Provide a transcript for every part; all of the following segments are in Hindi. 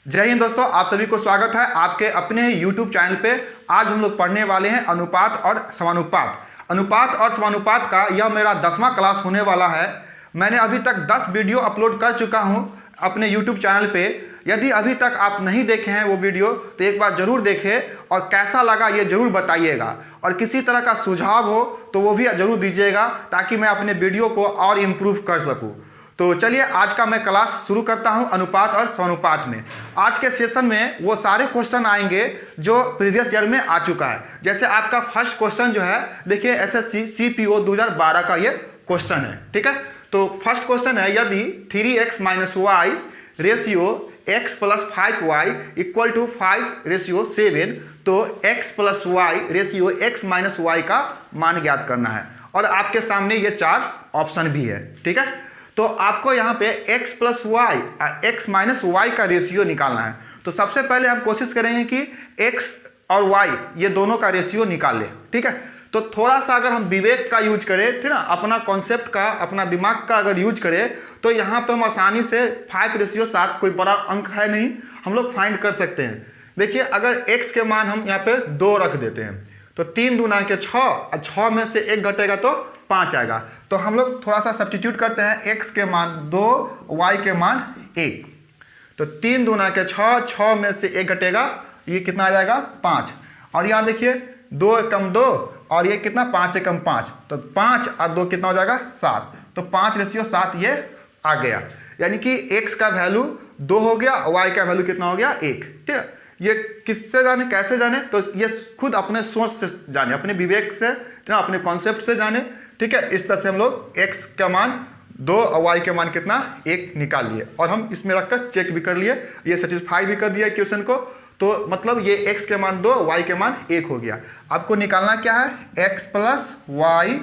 जय हिंद दोस्तों, आप सभी को स्वागत है आपके अपने YouTube चैनल पे। आज हम लोग पढ़ने वाले हैं अनुपात और समानुपात। अनुपात और समानुपात का यह मेरा 10वां क्लास होने वाला है। मैंने अभी तक 10 वीडियो अपलोड कर चुका हूं अपने YouTube चैनल पे। यदि अभी तक आप नहीं देखे हैं वो वीडियो तो एक बार ज़रूर देखें और कैसा लगा ये ज़रूर बताइएगा। और किसी तरह का सुझाव हो तो वो भी ज़रूर दीजिएगा ताकि मैं अपने वीडियो को और इम्प्रूव कर सकूँ। तो चलिए आज का मैं क्लास शुरू करता हूं अनुपात और समानुपात में। आज के सेशन में वो सारे क्वेश्चन आएंगे जो प्रीवियस ईयर में आ चुका है। जैसे आपका फर्स्ट क्वेश्चन जो है, देखिए एसएससी सीपीओ 2012 का ये क्वेश्चन है, ठीक है। तो फर्स्ट क्वेश्चन है, यदि 3x - y ratio x + 5y = 5:7 तो x + y ratio x - y का मान ज्ञात करना है। और आपके सामने ये 4 ऑप्शन भी है, ठीक है। तो आपको यहाँ पे x + y x - y का रेशियो निकालना है। तो सबसे पहले हम कोशिश करेंगे कि x और y ये दोनों का रेशियो निकाल लें, ठीक है। तो थोड़ा सा अगर हम विवेक का यूज करें, ठीक ना, अपना कॉन्सेप्ट का, अपना दिमाग का अगर यूज करें तो यहाँ पे हम आसानी से 5:7 कोई बड़ा अंक है नहीं, हम लोग फाइंड कर सकते हैं। देखिए अगर x के मान हम यहाँ पे 2 रख देते हैं तो 3 दूना के 6 और 6 में से 1 घटेगा तो 5 आएगा। तो हम लोग थोड़ा सा सब्स्टिट्यूट करते हैं, x के मान 2 y के मान 1। तो 3 दूना के 6, 6 में से 1 घटेगा, ये कितना आ जाएगा 5। और यहाँ देखिए 2 एकम 2 और ये कितना 5 एकम 5, तो 5 और 2 कितना हो जाएगा 7। तो 5:7 ये आ गया। यानी कि x का वैल्यू 2 हो गया, y का वैल्यू कितना हो गया 1, ठीक है। ये किससे जाने, कैसे जाने, तो ये खुद अपने सोच से जाने, अपने विवेक से, अपने कॉन्सेप्ट से जाने, ठीक है। इस तरह से हम लोग x का मान 2 और y के मान कितना 1 निकाल लिए और हम इसमें रखकर चेक भी कर लिए, ये सेटिस्फाई भी कर दिया क्वेश्चन को। तो मतलब ये x के मान 2, y के मान 1 हो गया। आपको निकालना क्या है, x + y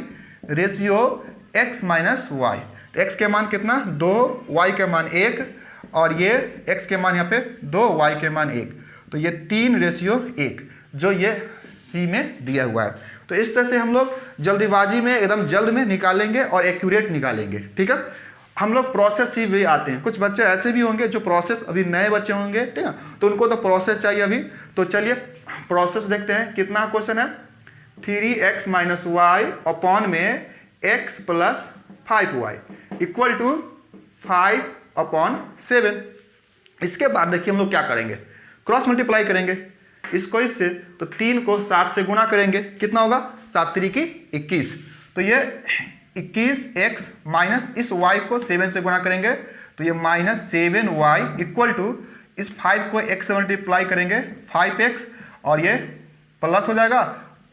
ratio x - y। x के मान कितना 2, y के मान 1 और ये x के मान यहाँ पे 2, y के मान 1। तो ये 3:1 जो ये सी में दिया हुआ है। तो इस तरह से हम लोग जल्दीबाजी में एकदम जल्द में निकालेंगे और एक्यूरेट निकालेंगे, ठीक है। हम लोग प्रोसेस ही भी आते हैं। कुछ बच्चे ऐसे भी होंगे जो प्रोसेस, अभी नए बच्चे होंगे, ठीक है, तो उनको तो प्रोसेस चाहिए अभी। तो चलिए प्रोसेस देखते हैं। कितना क्वेश्चन है, 3x - y अपॉन में x + 5y = 5/7। इसके बाद देखिए हम लोग क्या करेंगे, क्रॉस मल्टीप्लाई करेंगे इसको इससे। तो 3 को 7 से गुणा करेंगे, कितना होगा 7 × 3 = 21। तो ये 21x माइनस इस y को 7 से गुणा करेंगे तो ये -7y = इस 5 को x से मल्टीप्लाई करेंगे 5x और ये प्लस हो जाएगा,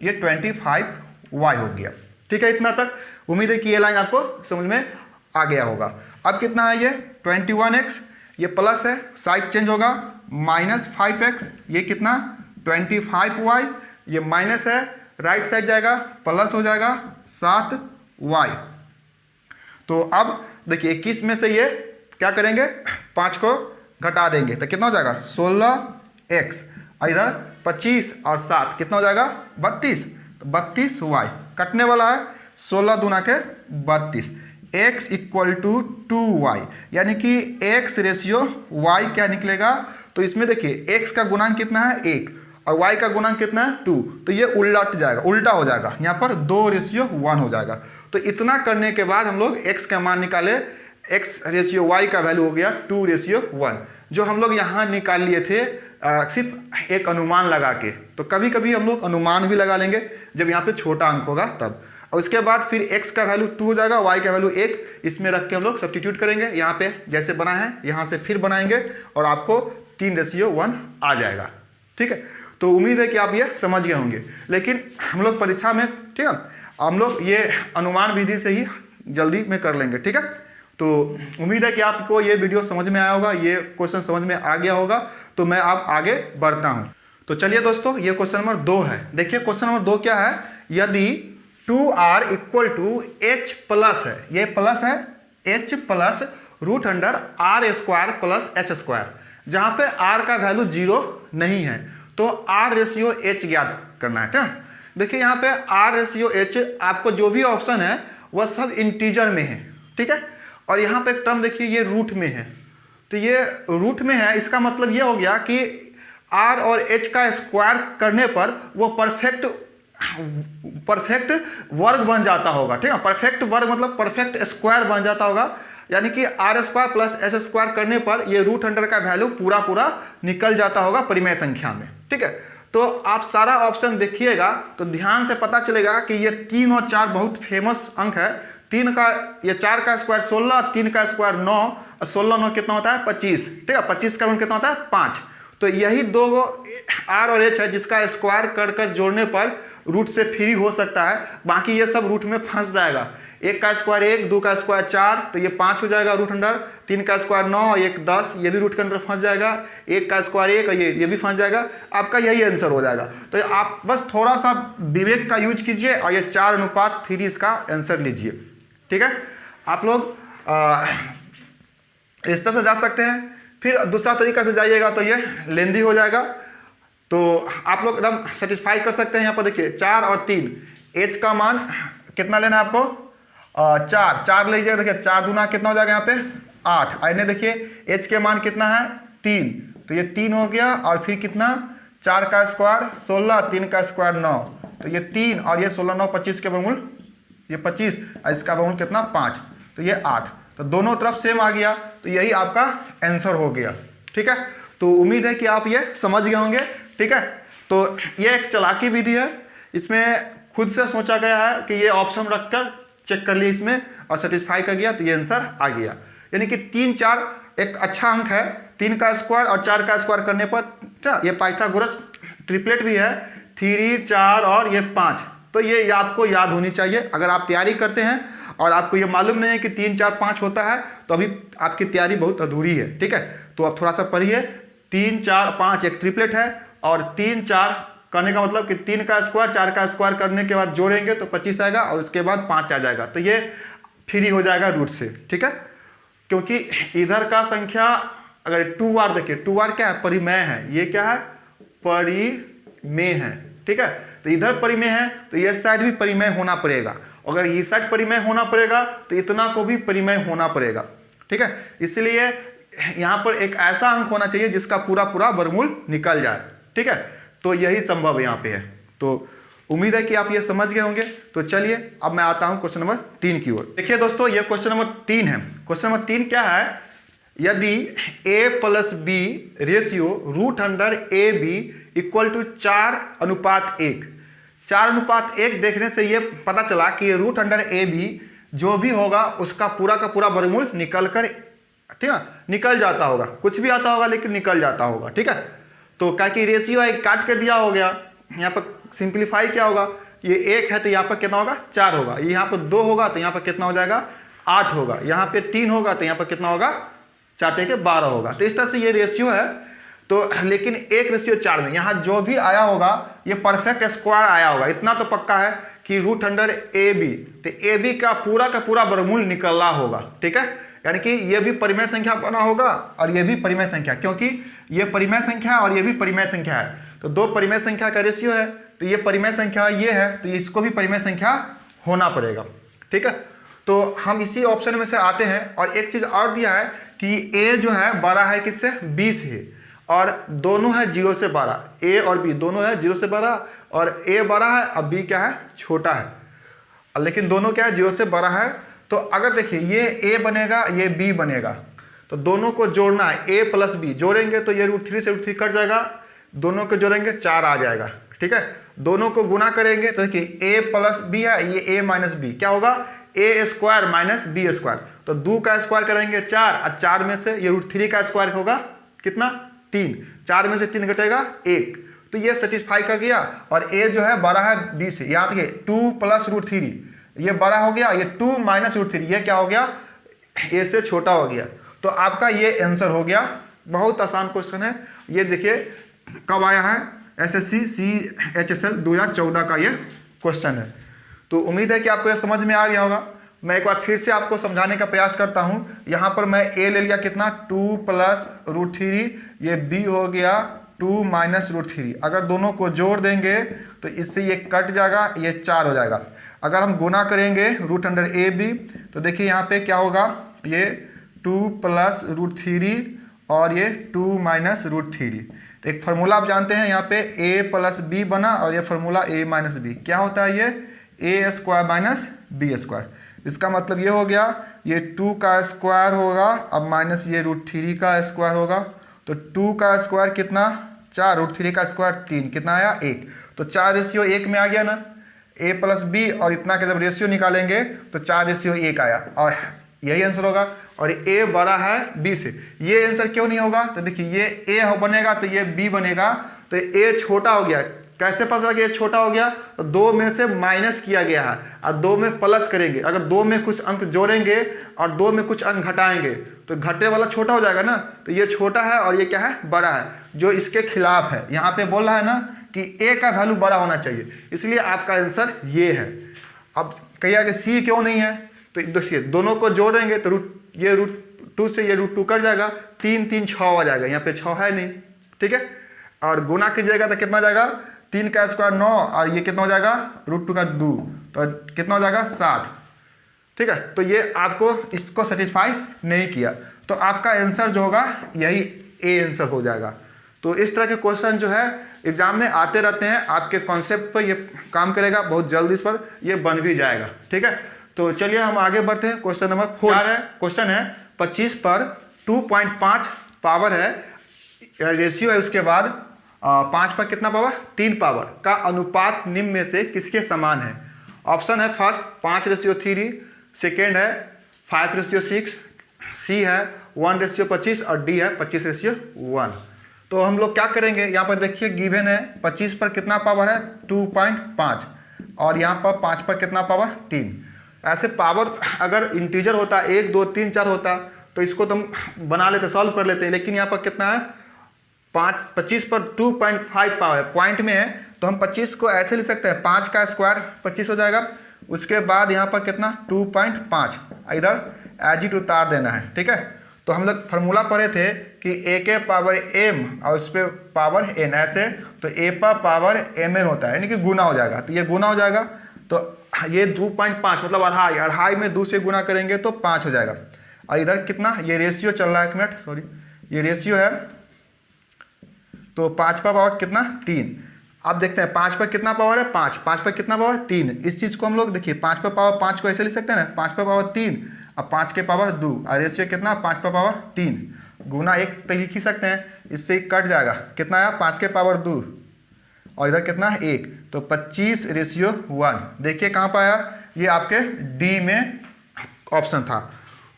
ये 25y हो गया, ठीक है। इतना तक उम्मीद है कि ये लाइन आपको समझ में आ गया होगा। अब कितना है, ये 21x, ये प्लस है, साइड चेंज होगा, -5x, ये कितना 25y, ये माइनस है, राइट साइड जाएगा, प्लस हो जाएगा 7y। तो अब देखिए 21 में से ये क्या करेंगे, 5 को घटा देंगे तो कितना हो जाएगा 16x, और इधर 25 और 7 कितना हो जाएगा 32। तो 32y कटने वाला है, 16 दूना के 32, x = 2y। यानी कि x रेशियो y क्या निकलेगा, तो इसमें देखिए x का गुणांक कितना है 1 और y का गुणांक कितना है 2। तो ये उल्टा हो जाएगा, यहाँ पर 2:1 हो जाएगा। तो इतना करने के बाद हम लोग x का मान निकाले, x रेशियो y का वैल्यू हो गया 2:1, जो हम लोग यहाँ निकाल लिए थे सिर्फ एक अनुमान लगा के। तो कभी कभी हम लोग अनुमान भी लगा लेंगे जब यहाँ पे छोटा अंक होगा तब। और उसके बाद फिर x का वैल्यू 2 हो जाएगा, y का वैल्यू 1, इसमें रख के हम लोग सब्स्टिट्यूट करेंगे। यहाँ पे जैसे बना है यहाँ से फिर बनाएंगे और आपको 3:1 आ जाएगा, ठीक है। तो उम्मीद है कि आप ये समझ गए होंगे। लेकिन हम लोग परीक्षा में, ठीक है, हम लोग ये अनुमान विधि से ही जल्दी में कर लेंगे, ठीक है। तो उम्मीद है कि आपको ये वीडियो समझ में आया होगा, ये क्वेश्चन समझ में आ गया होगा। तो मैं अब आगे बढ़ता हूँ। तो चलिए दोस्तों, ये क्वेश्चन नंबर 2 है। देखिए क्वेश्चन नंबर 2 क्या है, यदि 2r = h+ है, ये प्लस है, h + √r² + h², जहाँ पे r का वैल्यू 0 नहीं है तो r रेशियो h ज्ञात करना है, ठीक है। देखिए यहाँ पे r रेशियो h, आपको जो भी ऑप्शन है वह सब इंटीजर में है, ठीक है। और यहाँ पे एक टर्म देखिए ये रूट में है, तो ये रूट में है, इसका मतलब ये हो गया कि r और h का स्क्वायर करने पर वो परफेक्ट वर्ग बन जाता होगा। ठीक है, परफेक्ट वर्ग मतलब परफेक्ट स्क्वायर बन जाता होगा, यानी कि R square plus S square करने पर ये रूट अंडर का वैल्यू पूरा पूरा निकल जाता होगा परिमेय संख्या में। ठीक है, तो आप सारा ऑप्शन देखिएगा तो ध्यान से पता चलेगा कि ये 3 और 4 बहुत फेमस अंक है। 3 का ये 4 का स्क्वायर 16, 3 का स्क्वायर 9 और 16 9 कितना होता है 25। ठीक है, 25 का गुण कितना होता है 5। तो यही दो आर और एच है जिसका स्क्वायर कर जोड़ने पर रूट से फ्री हो सकता है, बाकी ये सब रूट में फंस जाएगा। 1 का स्क्वायर 1, 2 का स्क्वायर 4 तो ये 5 हो जाएगा रूट अंडर, 3 का स्क्वायर 9, 1 10 ये भी रूट के अंदर फंस जाएगा, 1 का स्क्वायर 1 और ये भी फंस जाएगा। आपका यही आंसर हो जाएगा। तो आप बस थोड़ा सा विवेक का यूज कीजिए और ये 4:3 इसका आंसर लीजिए। ठीक है, आप लोग इस तरह से जा सकते हैं। फिर दूसरा तरीका से जाइएगा तो ये लेंदी हो जाएगा, तो आप लोग एकदम सेटिस्फाई कर सकते हैं। यहाँ पर देखिए 4 और 3, एच का मान कितना लेना है आपको 4 लीजिएगा। देखिए 4 दूना कितना हो जाएगा यहाँ पे 8। आइए देखिए एच के मान कितना है 3, तो ये 3 हो गया और फिर कितना 4 का स्क्वायर 16, 3 का स्क्वायर 9 तो ये 3 और ये 16 9 25 के वर्गमूल ये 25 और इसका वर्गमूल कितना 5 तो ये 8। तो दोनों तरफ सेम आ गया, तो यही आपका आंसर हो गया। ठीक है, तो उम्मीद है कि आप ये समझ गए होंगे। ठीक है, तो ये एक चालाकी विधि है, इसमें खुद से सोचा गया है कि ये ऑप्शन रखकर चेक कर लिया इसमें और सेटिस्फाई कर गया तो ये आंसर आ गया। यानी कि 3 4 एक अच्छा अंक है, 3 का स्क्वायर और 4 का स्क्वायर करने पर ये पाइथागोरस ट्रिपलेट भी है 3 4 और ये 5। तो ये आपको याद होनी चाहिए। अगर आप तैयारी करते हैं और आपको ये मालूम नहीं है कि 3 4 5 होता है तो अभी आपकी तैयारी बहुत अधूरी है। ठीक है, तो आप थोड़ा सा पढ़िए। 3 4 5 एक ट्रिपलेट है और 3 4 करने का मतलब कि 3 का स्क्वायर 4 का स्क्वायर करने के बाद जोड़ेंगे तो 25 आएगा और उसके बाद 5 आ जाएगा, तो ये फ्री हो जाएगा रूट से। ठीक है, क्योंकि इधर का संख्या अगर 2r देखिए 2r क्या है परिमेय है, ये क्या है परिमेय है। ठीक है, तो इधर परिमेय है तो ये साइड भी परिमेय होना पड़ेगा, अगर ये साइड परिमेय होना पड़ेगा तो इतना को भी परिमेय होना पड़ेगा। ठीक है, इसलिए यहाँ पर एक ऐसा अंक होना चाहिए जिसका पूरा पूरा वर्गमूल निकल जाए। ठीक है, तो यही संभव यहाँ पे है। तो उम्मीद है कि आप ये समझ गए होंगे। तो चलिए अब मैं आता हूँ क्वेश्चन नंबर 3 की ओर। देखिए दोस्तों ये क्वेश्चन नंबर 3 है। क्वेश्चन नंबर 3 क्या है, यदि a plus B ratio root under A B equal to 4:1। 4:1 देखने से ये पता चला कि ये रूट अंडर ए बी जो भी होगा उसका पूरा का पूरा वर्गमूल निकल कर ठीक है निकल जाता होगा, कुछ भी आता होगा लेकिन निकल जाता होगा। ठीक है, तो क्या कि रेशियो है काट के दिया हो गया, यहाँ पर सिंप्लीफाई क्या होगा, ये 1 है तो यहाँ पर कितना होगा 4 होगा, यहाँ पर 2 होगा तो यहाँ पर कितना हो जाएगा 8 होगा, यहाँ पे 3 होगा तो यहाँ पर कितना होगा 4 के 12 होगा। तो इस तरह से ये रेशियो है। तो लेकिन 1:4 में यहाँ जो भी आया होगा ये परफेक्ट स्क्वायर आया होगा, इतना तो पक्का है कि रूट अंडर ए बी, तो ए बी का पूरा वर्गमूल निकलना होगा। ठीक है, यानी कि ये भी परिमेय संख्या बना होगा और ये भी परिमेय संख्या, क्योंकि ये परिमेय संख्या है और ये भी परिमेय संख्या है, तो दो परिमेय संख्या का रेशियो है, तो ये परिमेय संख्या ये है तो इसको भी परिमेय संख्या होना पड़ेगा। ठीक है, तो हम इसी ऑप्शन में से आते हैं। और एक चीज और दिया है कि a जो है बड़ा है किससे b से, और दोनों है 0 से 12, a और b दोनों है 0 से 12 और a बड़ा है और b क्या है छोटा है, लेकिन दोनों क्या है 0 से बड़ा है। तो अगर देखिए ये a बनेगा ये b बनेगा, तो दोनों को जोड़ना है, a प्लस b जोड़ेंगे तो ये √3 से √3 कट जाएगा, दोनों को जोड़ेंगे 4 आ जाएगा। ठीक है, दोनों को गुना करेंगे तो देखिए a प्लस b है, ये a माइनस b क्या होगा a square minus b square, तो 2 का स्क्वायर करेंगे 4 और 4 में से ये √3 का स्क्वायर होगा कितना 3, 4 में से 3 घटेगा 1, तो ये सेटिस्फाई कर गया। और a जो है बड़ा है b से, यहाँ देखिए 2 प्लस √3 ये बड़ा हो गया, ये 2 माइनस √3 ये क्या हो गया a से छोटा हो गया। तो आपका ये आंसर हो गया। बहुत आसान क्वेश्चन है ये। देखिए कब आया है SSC CHSL 2014 का ये क्वेश्चन है। तो उम्मीद है कि आपको ये समझ में आ गया होगा। मैं एक बार फिर से आपको समझाने का प्रयास करता हूँ। यहाँ पर मैं a ले लिया कितना 2 प्लस √3, ये b हो गया 2 माइनस √3, अगर दोनों को जोड़ देंगे तो इससे ये कट जाएगा, ये 4 हो जाएगा। अगर हम गुना करेंगे रूट अंडर ए बी तो देखिए यहाँ पे क्या होगा, ये 2 प्लस √3 और ये 2 माइनस √3। तो एक फार्मूला आप जानते हैं यहाँ पे a प्लस बी बना और ये फार्मूला a माइनस बी क्या होता है, ये a square minus B square. इसका मतलब ये हो गया, ये 2 का स्क्वायर होगा अब माइनस ये √3 का स्क्वायर होगा। तो 2 का स्क्वायर कितना 4, √3 का स्क्वायर 3, कितना आया 1। तो 4:1 में आ गया ना a प्लस बी, और इतना का जब रेशियो निकालेंगे तो 4:1 आया और यही आंसर होगा। और a बड़ा है b से, ये आंसर क्यों नहीं होगा, तो देखिए ये a बनेगा तो ये b बनेगा, तो a छोटा हो गया। कैसे पता चला कि ये छोटा हो गया, तो 2 में से माइनस किया गया है और 2 में प्लस करेंगे। अगर 2 में कुछ अंक जोड़ेंगे और 2 में कुछ अंक घटाएंगे तो घटे वाला छोटा हो जाएगा ना, तो ये छोटा है और ये क्या है, बड़ा है, जो इसके खिलाफ है। यहाँ पे बोल रहा है ना कि a का वैल्यू बड़ा होना चाहिए, इसलिए आपका आंसर ये है। अब कहिएगा कि c क्यों नहीं है, तो देखिए दोनों को जोड़ेंगे तो ये √2 से ये √2 कट जाएगा, 3 3 6 आ जाएगा, यहाँ पे 6 है नहीं, ठीक है। और गुना कीजिएगा तो कितना जाएगा, 3 का स्क्वायर 9 और ये कितना हो जाएगा √2 का 2, तो कितना हो जाएगा 7, ठीक है। तो ये आपको इसको सेटिस्फाई नहीं किया, तो आपका आंसर जो होगा यही ए आंसर हो जाएगा। तो इस तरह के क्वेश्चन जो है एग्जाम में आते रहते हैं, आपके कॉन्सेप्ट पर ये काम करेगा, बहुत जल्द इस पर ये बन भी जाएगा, ठीक है। तो चलिए हम आगे बढ़ते हैं। क्वेश्चन नंबर 4 है, क्वेश्चन है 25 पर 2.5 पावर है, रेशियो है, उसके बाद 5 पर कितना पावर, 3 पावर का अनुपात निम्न में से किसके समान है। ऑप्शन है फर्स्ट 5:3, सेकेंड है 5:6, सी है 1:25 और डी है 25:1। तो हम लोग क्या करेंगे, यहाँ पर देखिए गिवन है 25 पर कितना पावर है 2.5 और यहाँ पर 5 पर कितना पावर 3। ऐसे पावर अगर इंटीजर होता 1 2 3 4 होता तो इसको तो हम बना लेते, सॉल्व कर लेते, लेकिन यहाँ पर कितना है 25 पर 2.5 पावर पॉइंट में है, तो हम 25 को ऐसे लिख सकते हैं 5 का स्क्वायर 25 हो जाएगा, उसके बाद यहाँ पर कितना 2.5 इधर एज इट उतार देना है, ठीक है। तो हम लोग फार्मूला पढ़े थे कि a के पावर m और उस पर पावर n, ऐसे तो a पर पावर mn होता है, यानी कि गुना हो जाएगा, तो ये गुना हो जाएगा, तो ये 2.5 मतलब अढ़ाई में 2 से गुना करेंगे तो 5 हो जाएगा। और इधर कितना, ये रेशियो चल रहा है, 1 मिनट सॉरी, ये रेशियो है, तो 5 पर पावर कितना 3। अब देखते हैं 5 पर कितना पावर है 5, 5 पर कितना पावर 3। इस चीज़ को हम लोग देखिए 5 पर पावर 5 को ऐसे लिख सकते हैं ना, 5 पर पावर 3 अब 5 के पावर 2 और रेशियो कितना 5 पर पावर 3 गुना 1 तो लिख ही सकते हैं, इससे कट जाएगा, कितना आया 5 के पावर 2 और इधर कितना है 1, तो 25:1। देखिए कहाँ पर आया, ये आपके डी में ऑप्शन था।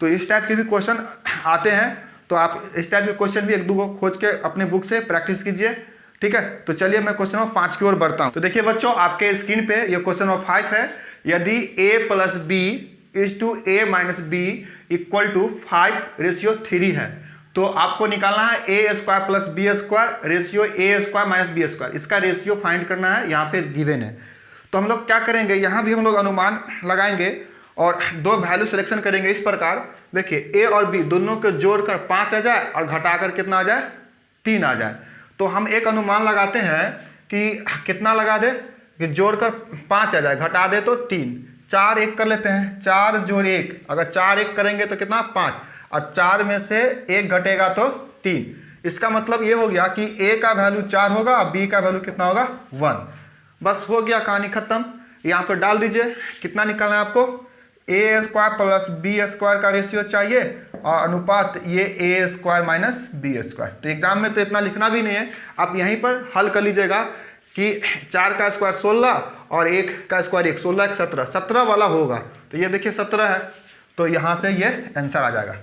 तो इस टाइप के भी क्वेश्चन आते हैं, तो आप इस टाइप के क्वेश्चन भी 1-2 को खोज के अपने बुक से प्रैक्टिस कीजिए, ठीक है। तो चलिए मैं क्वेश्चन नंबर 5 की ओर बढ़ता हूँ। तो देखिए बच्चों आपके स्क्रीन पे ये क्वेश्चन नंबर 5 है, यदि a plus B is to a minus B equal to 5:3 है, तो आपको निकालना है a square plus B square ratio a square minus B square, इसका रेशियो फाइंड करना है, यहाँ पे गिवन है। तो हम लोग क्या करेंगे, यहाँ भी हम लोग अनुमान लगाएंगे और 2 वैल्यू सिलेक्शन करेंगे इस प्रकार। देखिए a और b दोनों को जोड़कर 5 आ जाए और घटाकर कितना आ जाए 3 आ जाए, तो हम एक अनुमान लगाते हैं कि कितना लगा दे कि जोड़कर 5 आ जाए, घटा दे तो 3, 4 1 कर लेते हैं, 4 जोड़ 1, अगर 4 1 करेंगे तो कितना 5 और 4 में से 1 घटेगा तो 3। इसका मतलब ये हो गया कि a का वैल्यू 4 होगा और b का वैल्यू कितना होगा 1। बस हो गया, कहानी खत्म। यहाँ पर डाल दीजिए, कितना निकालना है आपको, a square plus B square का रेशियो चाहिए और अनुपात ये a square minus B square. तो एग्जाम में तो इतना लिखना भी नहीं है, आप यहीं पर हल कर लीजिएगा कि 4 का स्क्वायर 16 और 1 का स्क्वायर 1, 16 1 17, 17 वाला होगा, तो ये देखिए 17 है, तो यहाँ से ये आंसर आ जाएगा।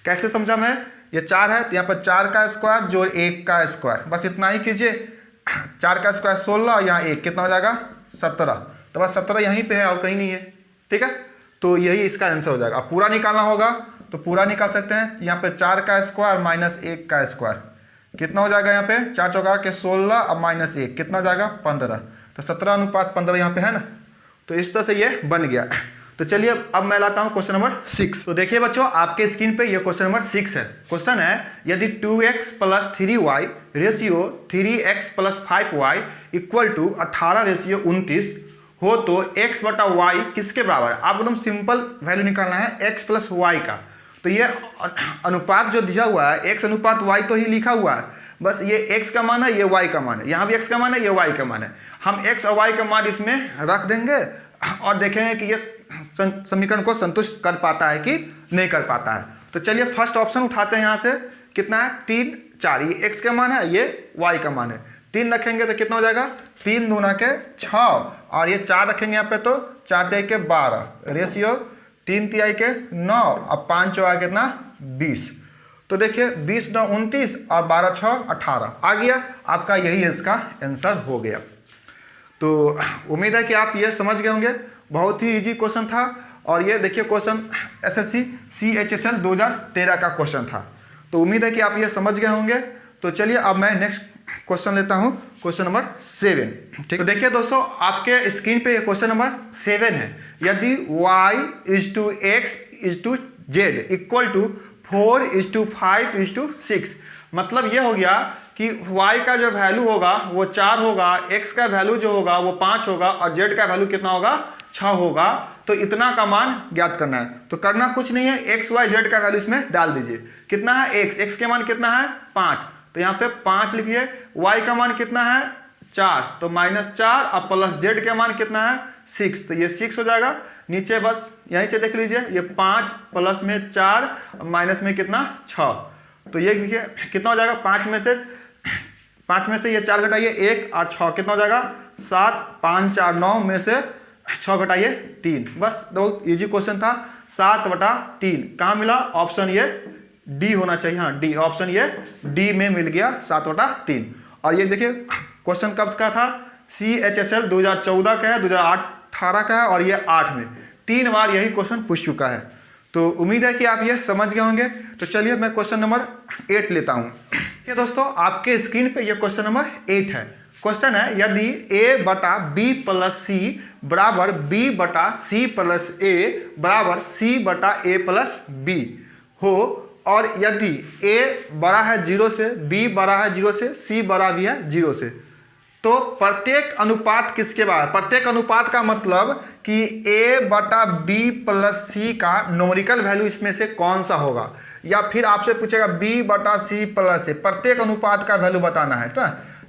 कैसे समझा मैं, ये 4 है तो यहाँ पर 4 का स्क्वायर जोड़ 1 का स्क्वायर, बस इतना ही कीजिए। 4 का स्क्वायर 16 और यहाँ 1 कितना हो जाएगा 17, तो बस 17 यहीं पे है और कहीं नहीं है, ठीक है। तो यही इसका आंसर हो जाएगा। अब पूरा निकालना होगा तो पूरा निकाल सकते हैं, यहाँ पे 4 का स्क्वायर माइनस 1 का स्क्वायर कितना हो जाएगा, यहाँ पे 4 चौका के 16 और माइनस 1 कितना हो जाएगा 15, तो 17:15 यहाँ पे है ना। तो इस तरह से ये बन गया। तो चलिए अब मैं लाता हूँ क्वेश्चन नंबर 6। तो देखिए बच्चों आपके स्क्रीन पे ये क्वेश्चन नंबर 6 है। क्वेश्चन है यदि 2x plus 3y ratio 3x plus 5y equal to 18:29 हो तो x बटा y किसके बराबर है। आप एकदम सिंपल वैल्यू निकालना है x प्लस वाई का। तो ये अनुपात जो दिया हुआ है x अनुपात y तो ही लिखा हुआ है, बस ये x का मान है, ये y का मान है, यहाँ भी x का मान है, ये y का मान है। हम x और y का मान इसमें रख देंगे और देखेंगे कि ये समीकरण को संतुष्ट कर पाता है कि नहीं कर पाता है। तो चलिए फर्स्ट ऑप्शन उठाते हैं। यहाँ से कितना है 3 4, ये x का मान है, ये y का मान है। 3 रखेंगे तो कितना हो जाएगा 3 दूना के 6 और ये 4 रखेंगे यहाँ पे तो 4 तिहाई के 12, रेशियो 3 तिहाई के 9 और 5 चौका कितना 20। तो देखिए 20 9 29 और 12 6 18 आ गया आपका, यही इसका आंसर हो गया। तो उम्मीद है कि आप ये समझ गए होंगे, बहुत ही इजी क्वेश्चन था। और ये देखिए क्वेश्चन एसएससी CHSL 2013 का क्वेश्चन था। तो उम्मीद है कि आप ये समझ गए होंगे। तो चलिए अब मैं नेक्स्ट क्वेश्चन लेता हूँ, क्वेश्चन नंबर 7। ठीक, तो देखिए दोस्तों आपके स्क्रीन पे ये क्वेश्चन नंबर 7 है। यदि y/x/z इक्वल टू 4/5/6, मतलब ये हो गया कि y का जो वैल्यू होगा वो 4 होगा, x का वैल्यू जो होगा वो 5 होगा और z का वैल्यू कितना होगा 6 होगा। तो इतना का मान ज्ञात करना है। तो करना कुछ नहीं है, x y z का वैल्यू इसमें डाल दीजिए। कितना है x के मान कितना है 5, तो यहाँ पे 5 लिखिए। y का मान कितना है 4, तो -4 और प्लस z का मान कितना है 6, तो ये 6 हो जाएगा। नीचे बस यहीं से देख लीजिए, ये 5 प्लस में 4 माइनस में कितना 6, तो ये देखिए कितना हो जाएगा 5 में से ये 4 घटाइए 1 और 6 कितना हो जाएगा 7, 5 4 9 में से 6 घटाइए 3। बस बहुत इजी क्वेश्चन था। 7/3 कहाँ मिला, ऑप्शन ये डी होना चाहिए। हाँ डी, ऑप्शन ये डी में मिल गया 7/3। और ये देखिए क्वेश्चन कब का था, CHSL 2014 का है, 2018 का है और ये 8 में 3 बार यही क्वेश्चन पूछ चुका है। तो उम्मीद है कि आप ये समझ गए होंगे। तो चलिए मैं क्वेश्चन नंबर 8 लेता हूँ। ये दोस्तों आपके स्क्रीन पे ये क्वेश्चन नंबर 8 है। क्वेश्चन है यदि a/b+c बराबर b/c+a बराबर c/a+b हो और यदि a बड़ा है 0 से, b बड़ा है 0 से, c बड़ा भी है 0 से, तो प्रत्येक अनुपात किसके बराबर। प्रत्येक अनुपात का मतलब कि a/b+c का न्यूमेरिकल वैल्यू इसमें से कौन सा होगा, या फिर आपसे पूछेगा b/c+a, प्रत्येक अनुपात का वैल्यू बताना है। तो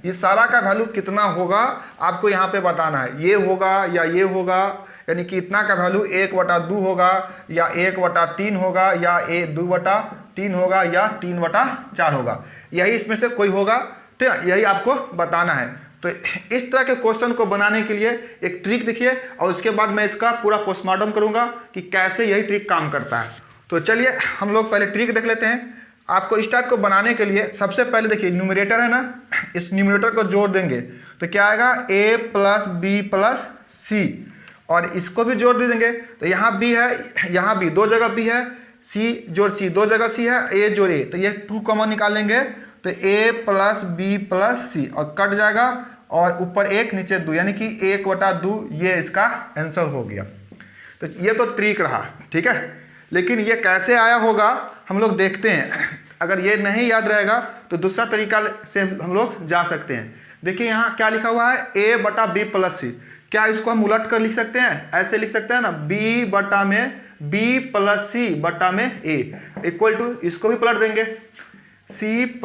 ये सारा का वैल्यू कितना होगा आपको यहाँ पे बताना है, ये होगा या ये होगा, यानी कि इतना का वैल्यू 1/2 होगा या 1/3 होगा या 2/3 होगा या 3/4 होगा, यही इसमें से कोई होगा। तो यही आपको बताना है। तो इस तरह के क्वेश्चन को बनाने के लिए एक ट्रिक देखिए और उसके बाद मैं इसका पूरा पोस्टमार्टम करूंगा कि कैसे यही ट्रिक काम करता है। तो चलिए हम लोग पहले ट्रिक देख लेते हैं। आपको इस टाइप को बनाने के लिए सबसे पहले देखिए न्यूमरेटर है ना, इस न्यूमरेटर को जोड़ देंगे तो क्या आएगा a+b+c और इसको भी जोड़ दे देंगे। तो यहाँ b है, यहाँ b, 2 जगह b है, c जोड़ c 2 जगह c है, a जोड़ a, तो ये 2 कॉमन निकालेंगे तो a+b+c और कट जाएगा और ऊपर 1 नीचे 2, यानी कि 1/2 ये इसका आंसर हो गया। तो ये तो ट्रिक रहा, ठीक है। लेकिन ये कैसे आया होगा हम लोग देखते हैं। अगर ये नहीं याद रहेगा तो दूसरा तरीका से हम लोग जा सकते हैं। देखिए यहाँ क्या लिखा हुआ है a/b+c, क्या इसको हम उलट कर लिख सकते हैं, ऐसे लिख सकते हैं ना, b/b+c/a इक्वल टू, इसको भी पलट देंगे c+a/b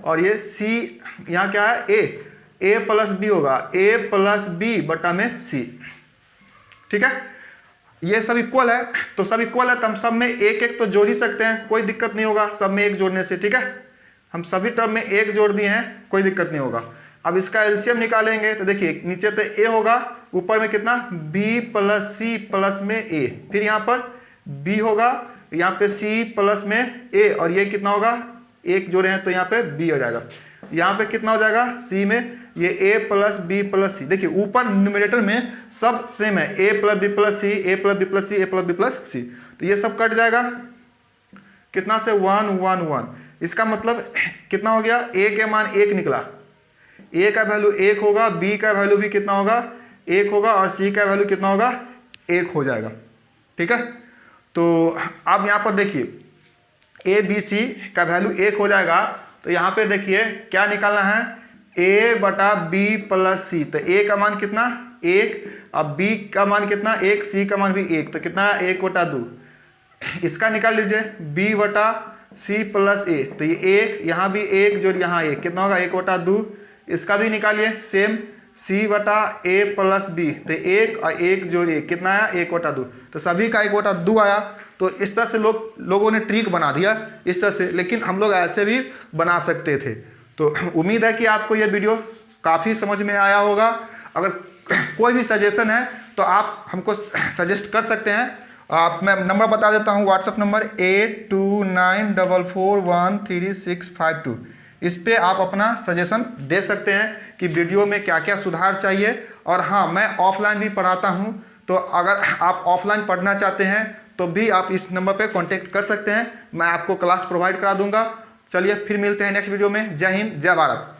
और ये c यहाँ क्या है a+b होगा a+b/c, ठीक है। ये सब इक्वल है, तो सब इक्वल है तो हम सब में एक एक तो जोड़ ही सकते हैं, कोई दिक्कत नहीं होगा सब में एक जोड़ने से, ठीक है। हम सभी टर्म में एक जोड़ दिए हैं, कोई दिक्कत नहीं होगा। अब इसका एलसीएम निकालेंगे तो देखिए नीचे तो a होगा, ऊपर में कितना b+c प्लस में a, फिर यहाँ पर b होगा, यहाँ पे c प्लस में a और ये कितना होगा, एक जोड़े हैं तो यहाँ पे b हो जाएगा। यहाँ पे कितना हो जाएगा c में ये a+b+c। देखिए ऊपर न्यूमरेटर में सब सेम है, a+b+c a+b+c a+b+c, तो ये सब कट जाएगा कितना से 1 1 1। इसका मतलब कितना हो गया, a के मान 1 निकला, a का वैल्यू 1 होगा, b का वैल्यू भी कितना होगा 1 होगा और c का वैल्यू कितना होगा 1 हो जाएगा, ठीक है। तो अब यहाँ पर देखिए a b c का वैल्यू 1 हो जाएगा, तो यहाँ पे देखिए क्या निकालना है a/b+c, तो a का मान कितना 1, अब b का मान कितना 1, c का मान भी 1, तो कितना 1/2। इसका निकाल लीजिए b/c + a, तो ये 1, यहाँ भी 1 जो यहाँ 1 कितना होगा 1/2। इसका भी निकालिए सेम c/a + b, तो 1 और 1 जोड़ 1 कितना आया 1/2, तो सभी का 1/2 आया। तो इस तरह से लोगों ने ट्रिक बना दिया इस तरह से, लेकिन हम लोग ऐसे भी बना सकते थे। तो उम्मीद है कि आपको ये वीडियो काफ़ी समझ में आया होगा। अगर कोई भी सजेशन है तो आप हमको सजेस्ट कर सकते हैं। मैं नंबर बता देता हूँ, व्हाट्सएप नंबर 8294413652। इस पे आप अपना सजेशन दे सकते हैं कि वीडियो में क्या क्या सुधार चाहिए। और हाँ, मैं ऑफलाइन भी पढ़ाता हूँ, तो अगर आप ऑफलाइन पढ़ना चाहते हैं तो भी आप इस नंबर पे कांटेक्ट कर सकते हैं, मैं आपको क्लास प्रोवाइड करा दूंगा। चलिए फिर मिलते हैं नेक्स्ट वीडियो में। जय हिंद, जय भारत।